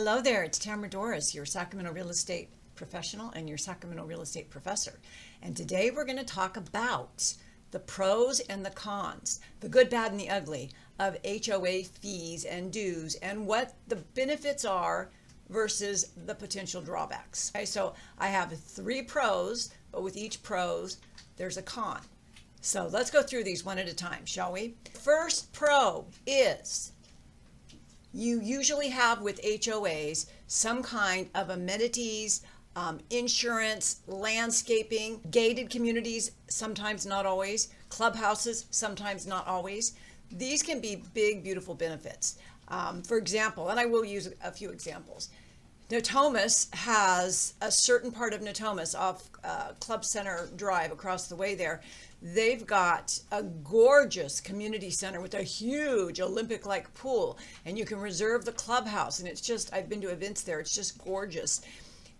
Hello there, it's Tamara Doris, your Sacramento real estate professional and your Sacramento real estate professor. And today we're going to talk about the pros and the cons, the good, bad, and the ugly of HOA fees and dues and what the benefits are versus the potential drawbacks. Okay, so I have 3 pros, but with each pros, there's a con. So let's go through these one at a time, shall we? First pro is you usually have with HOAs some kind of amenities, insurance, landscaping, gated communities, sometimes not always, clubhouses, sometimes not always. These can be big, beautiful benefits. For example, and I will use a few examples. Notomus has a certain part of Notomus off Club Center Drive across the way there. They've got a gorgeous community center with a huge Olympic-like pool, and you can reserve the clubhouse. And it's just, I've been to events there, it's just gorgeous.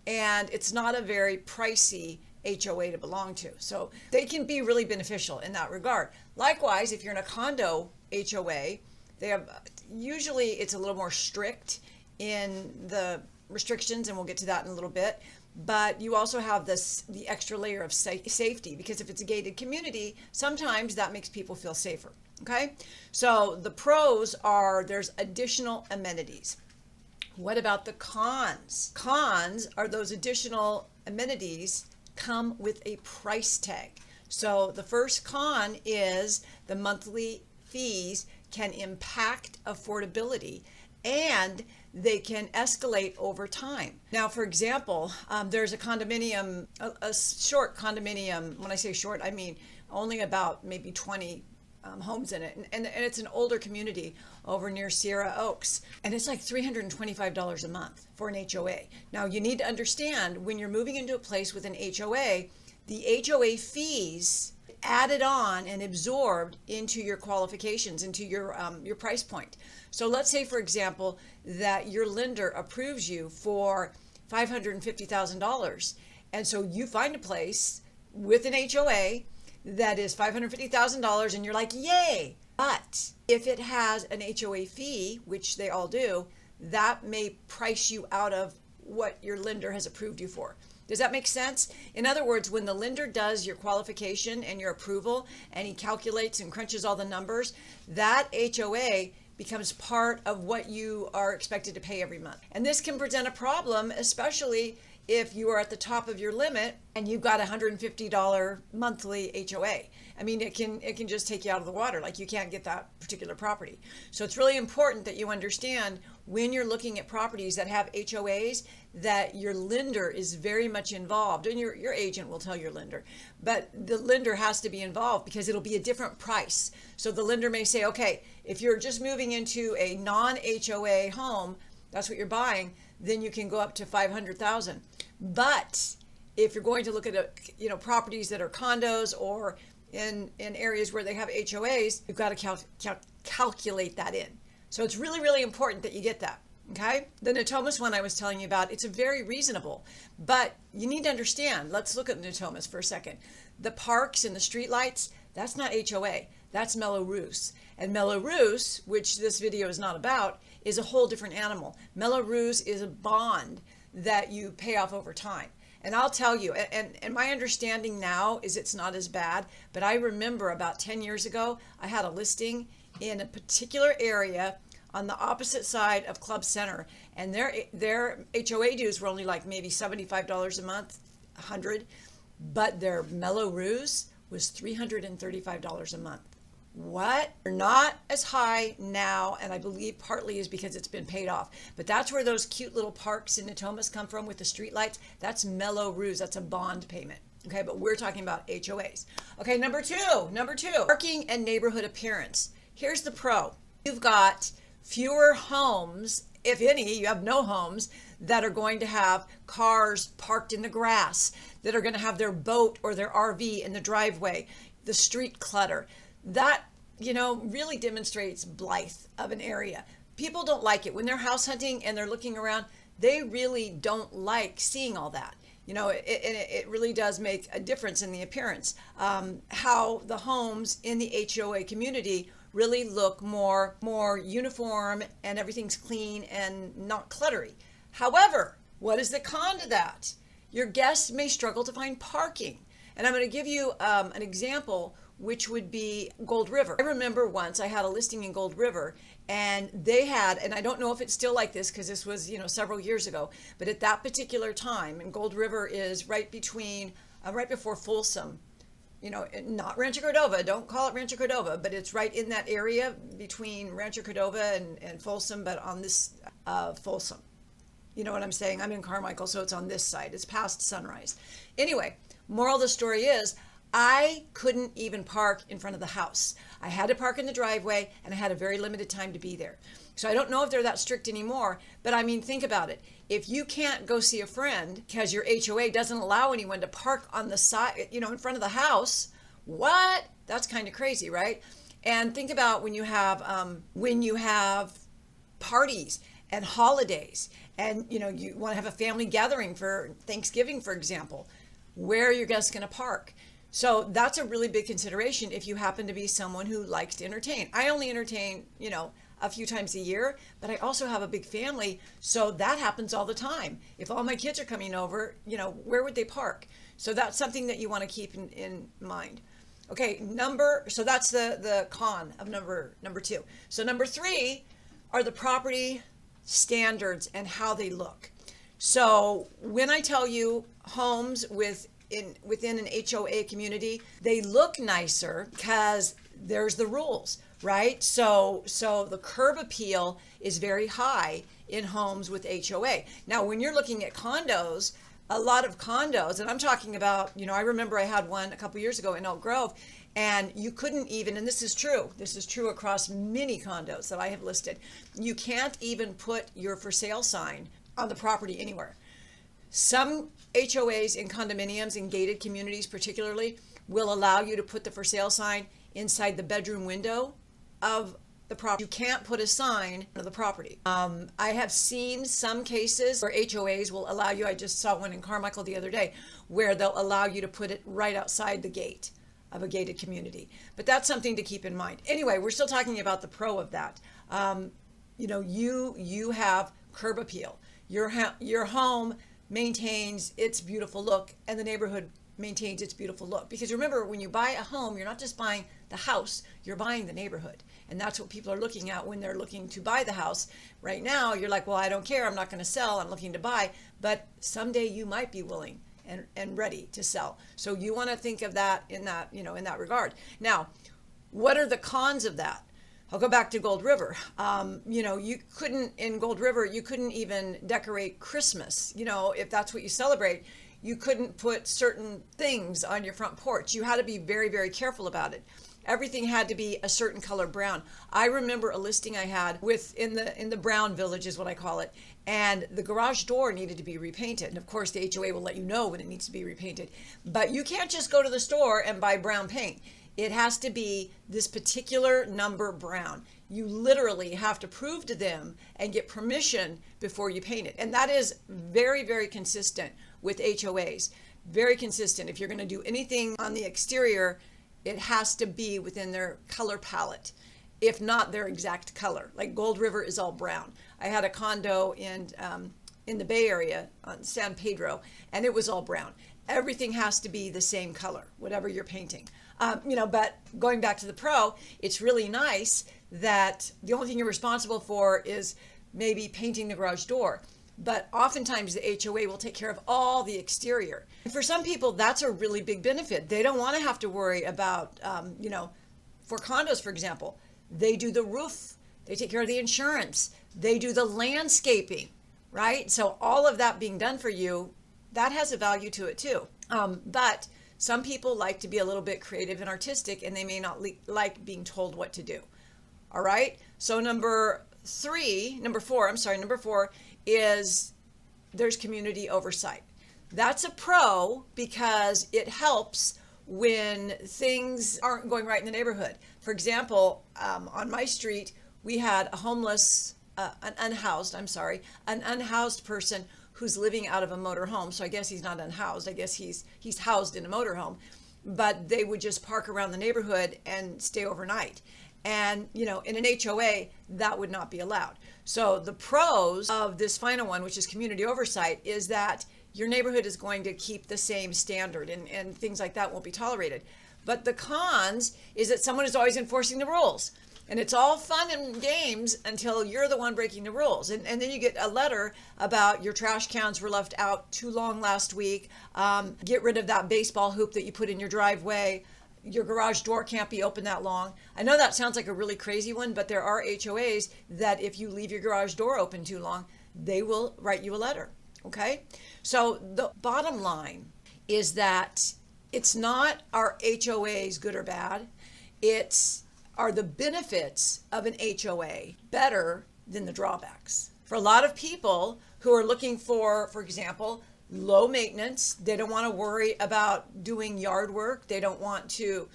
And it's not a very pricey HOA to belong to. So they can be really beneficial in that regard. Likewise, if you're in a condo HOA, they have, usually it's a little more strict in the restrictions, and we'll get to that in a little bit. But you also have the extra layer of safety, because if it's a gated community, sometimes that makes people feel safer. Okay, so the pros are there's additional amenities. What about the cons? Cons are those additional amenities come with a price tag. So the first con is the monthly fees can impact affordability, and they can escalate over time. Now, for example, there's a condominium, a short condominium. When I say short, I mean only about maybe 20 homes in it. And it's an older community over near Sierra Oaks. And it's like $325 a month for an HOA. Now, you need to understand when you're moving into a place with an HOA, the HOA fees added on and absorbed into your qualifications, into your price point. So let's say, for example, that your lender approves you for $550,000, and so you find a place with an HOA that is $550,000, and you're like, yay! But if it has an HOA fee, which they all do, that may price you out of what your lender has approved you for. Does that make sense? In other words, when the lender does your qualification and your approval, and he calculates and crunches all the numbers, that HOA becomes part of what you are expected to pay every month. And this can present a problem, especially if you are at the top of your limit and you've got a $150 monthly HOA. I mean, it can just take you out of the water. Like, you can't get that particular property. So it's really important that you understand when you're looking at properties that have HOAs that your lender is very much involved, and your agent will tell your lender, but the lender has to be involved because it'll be a different price. So the lender may say, okay, if you're just moving into a non-HOA home, that's what you're buying, then you can go up to $500,000. But if you're going to look at properties that are condos or in areas where they have HOAs, you've got to calculate that in. So it's really, really important that you get that. Okay, the Notomus one I was telling you about, it's very reasonable, but you need to understand. Let's look at Notomus for a second. The parks and the street lights, that's not HOA, that's Mello-Roos. And Mello-Roos, which this video is not about, is a whole different animal. Mello-Roos is a bond that you pay off over time. And I'll tell you, and my understanding now is it's not as bad, but I remember about 10 years ago, I had a listing in a particular area on the opposite side of Club Center, and their HOA dues were only like maybe $75 a month, $100, but their Mello-Roos was $335 a month. What? They're not as high now, and I believe partly is because it's been paid off. But that's where those cute little parks in Notomus come from with the street lights. That's Mello-Roos. That's a bond payment. Okay, but we're talking about HOAs. Okay, number two, parking and neighborhood appearance. Here's the pro. You've got fewer homes, if any, you have no homes that are going to have cars parked in the grass, that are going to have their boat or their RV in the driveway, the street clutter. That, really demonstrates blight of an area. People don't like it. When they're house hunting and they're looking around, they really don't like seeing all that. It really does make a difference in the appearance. How the homes in the HOA community really look more uniform and everything's clean and not cluttery. However, what is the con to that? Your guests may struggle to find parking. And I'm going to give you an example, which would be Gold River. I remember once I had a listing in Gold River, and they had, and I don't know if it's still like this because this was, several years ago, but at that particular time, and Gold River is right before Folsom, not Rancho Cordova, don't call it Rancho Cordova, but it's right in that area between Rancho Cordova and Folsom, but on this Folsom. You know what I'm saying? I'm in Carmichael, so it's on this side. It's past Sunrise. Anyway, moral of the story is I couldn't even park in front of the house. I had to park in the driveway, and I had a very limited time to be there. So I don't know if they're that strict anymore, but I mean, think about it. If you can't go see a friend because your HOA doesn't allow anyone to park on the side, in front of the house, what? That's kind of crazy, right? And think about when you have parties and holidays, and you want to have a family gathering for Thanksgiving, for example. Where are your guests going to park? So that's a really big consideration if you happen to be someone who likes to entertain. I only entertain, a few times a year, but I also have a big family, so that happens all the time. If all my kids are coming over, where would they park? So that's something that you want to keep in mind. Okay, so that's the con of number 2. So number 3 are the property standards and how they look. So when I tell you homes within an HOA community, they look nicer because there's the rules, right? So the curb appeal is very high in homes with HOA. Now, when you're looking at condos, a lot of condos, and I'm talking about, I remember I had one a couple years ago in Elk Grove, and you couldn't even, and this is true across many condos that I have listed, you can't even put your for sale sign on the property anywhere. Some HOAs in condominiums and gated communities particularly will allow you to put the for sale sign inside the bedroom window of the property. You can't put a sign on the property. I have seen some cases where HOAs will allow you, I just saw one in Carmichael the other day, where they'll allow you to put it right outside the gate of a gated community. But that's something to keep in mind. Anyway, we're still talking about the pro of that. You have curb appeal. Your home maintains its beautiful look, and the neighborhood maintains its beautiful look. Because remember, when you buy a home, you're not just buying the house, you're buying the neighborhood. And that's what people are looking at when they're looking to buy the house. Right now, you're like, well, I don't care, I'm not going to sell, I'm looking to buy. But someday you might be willing and ready to sell. So you want to think of that in that regard. Now, what are the cons of that? I'll go back to Gold River. In Gold River, you couldn't even decorate Christmas. If that's what you celebrate, you couldn't put certain things on your front porch. You had to be very, very careful about it. Everything had to be a certain color brown. I remember a listing I had in the brown village is what I call it, and the garage door needed to be repainted. And of course, the HOA will let you know when it needs to be repainted. But you can't just go to the store and buy brown paint. It has to be this particular number brown. You literally have to prove to them and get permission before you paint it. And that is very, very consistent with HOAs. Very consistent. If you're going to do anything on the exterior, it has to be within their color palette, if not their exact color. Like Gold River is all brown. I had a condo in the Bay Area on San Pedro, and it was all brown. Everything has to be the same color, whatever you're painting. But going back to the pro, it's really nice that the only thing you're responsible for is maybe painting the garage door. But oftentimes the HOA will take care of all the exterior. And for some people, that's a really big benefit. They don't want to have to worry about, for condos, for example, they do the roof, they take care of the insurance, they do the landscaping, right? So all of that being done for you, that has a value to it too. But some people like to be a little bit creative and artistic, and they may not like being told what to do. All right. So number 4 is there's community oversight. That's a pro because it helps when things aren't going right in the neighborhood. For example, on my street, we had an unhoused person who's living out of a motor home. So I guess he's not unhoused. I guess he's housed in a motor home. But they would just park around the neighborhood and stay overnight. And, in an HOA, that would not be allowed. So the pros of this final one, which is community oversight, is that your neighborhood is going to keep the same standard and things like that won't be tolerated. But the cons is that someone is always enforcing the rules. And it's all fun and games until you're the one breaking the rules. And then you get a letter about your trash cans were left out too long last week. Get rid of that baseball hoop that you put in your driveway. Your garage door can't be open that long. I know that sounds like a really crazy one, but there are HOAs that if you leave your garage door open too long, they will write you a letter. Okay? So the bottom line is that it's not are HOAs good or bad. Are the benefits of an HOA better than the drawbacks? For a lot of people who are looking for example, low maintenance, they don't want to worry about doing yard work. They don't want to,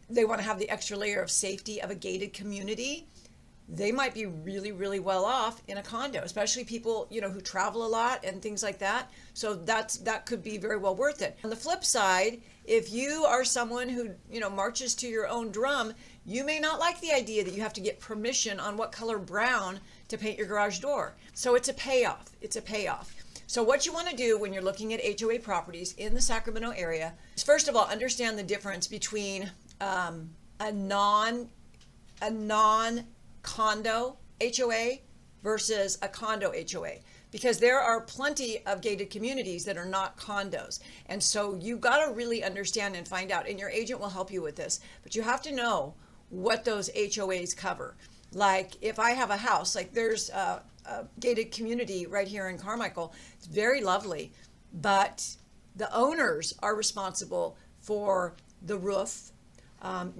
they want to have the extra layer of safety of a gated community. They might be really, really well off in a condo, especially people, who travel a lot and things like that. So that could be very well worth it. On the flip side, if you are someone who, marches to your own drum, you may not like the idea that you have to get permission on what color brown to paint your garage door. So it's a payoff. So what you want to do when you're looking at HOA properties in the Sacramento area is, first of all, understand the difference between a non-condo HOA versus a condo HOA, because there are plenty of gated communities that are not condos. And so you got to really understand and find out, and your agent will help you with this, but you have to know what those HOAs cover. Like if I have a house, like there's a gated community right here in Carmichael. It's very lovely, but the owners are responsible for the roof, and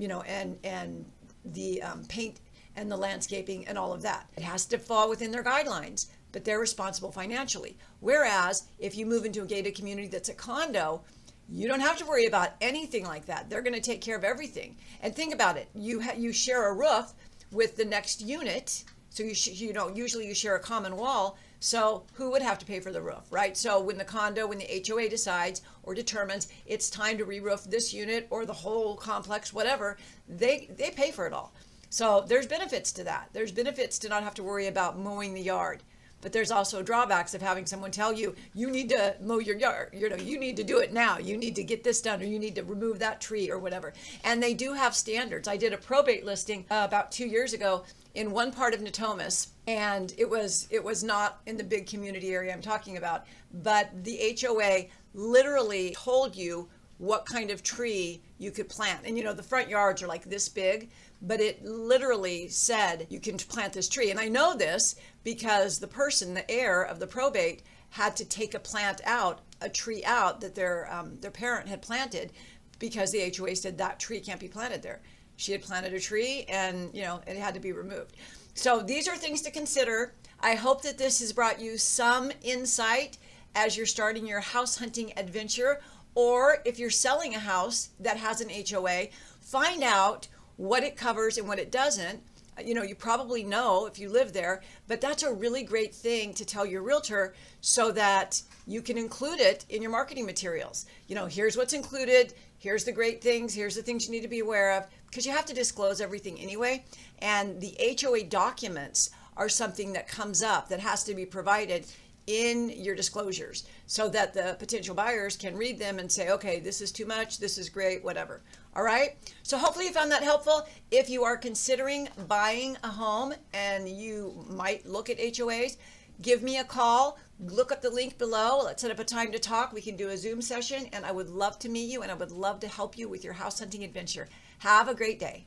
the paint and the landscaping and all of that. It has to fall within their guidelines, but they're responsible financially. Whereas if you move into a gated community that's a condo, you don't have to worry about anything like that. They're going to take care of everything. And think about it. You share a roof with the next unit. So usually you share a common wall. So who would have to pay for the roof, right? So when the HOA decides or determines it's time to re-roof this unit or the whole complex, whatever, they pay for it all. So there's benefits to that. There's benefits to not have to worry about mowing the yard. But there's also drawbacks of having someone tell you, you need to mow your yard, you need to do it now, you need to get this done, or you need to remove that tree or whatever. And they do have standards. I did a probate listing about 2 years ago in one part of Natomas, and it was not in the big community area I'm talking about, but the HOA literally told you what kind of tree you could plant. And the front yards are like this big, but it literally said you can plant this tree. And I know this because the heir of the probate, had to take a tree out that their parent had planted, because the HOA said that tree can't be planted there. She had planted a tree and, it had to be removed. So these are things to consider. I hope that this has brought you some insight as you're starting your house hunting adventure, or if you're selling a house that has an HOA, find out what it covers and what it doesn't. You probably know if you live there, but that's a really great thing to tell your realtor so that you can include it in your marketing materials. Here's what's included, here's the great things, here's the things you need to be aware of, because you have to disclose everything anyway. And the HOA documents are something that comes up that has to be provided in your disclosures so that the potential buyers can read them and say, okay, this is too much, this is great, whatever. All right. So hopefully you found that helpful. If you are considering buying a home and you might look at HOAs, give me a call. Look up the link below. Let's set up a time to talk. We can do a Zoom session, and I would love to meet you, and I would love to help you with your house hunting adventure. Have a great day.